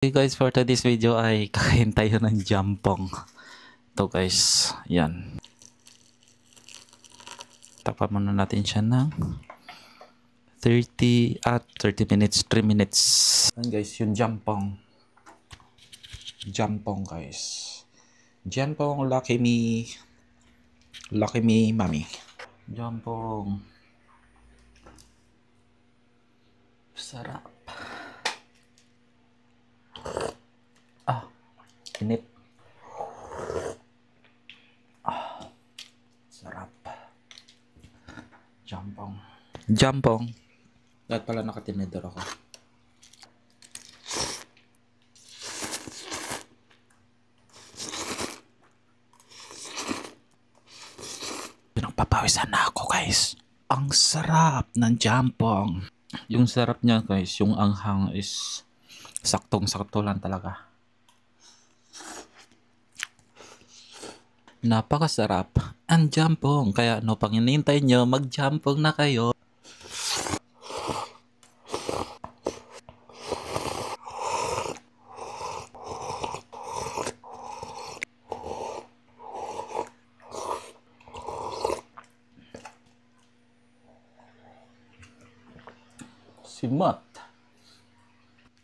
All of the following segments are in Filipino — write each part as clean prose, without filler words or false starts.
Okay guys, for today's video ay kakain tayo ng jampong. Ito guys, yan. Tapan muna natin siya ng 30 minutes, 3 minutes. Yan guys, yung jampong. Jampong guys. Jampong Lucky Me Mami. Jampong. Sarap. Init. Sarap. Jampong. Dahil pala nakatinidor ako. Pinagpapawisan na ako guys. Ang sarap ng jampong. Yung sarap niya guys, yung anghang is saktong-sakto lang talaga. Napakasarap ang jampong. Kaya ano pang hinihintay nyo, mag-jampong na kayo. Simot.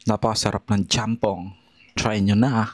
Napakasarap ng jampong. Try nyo na.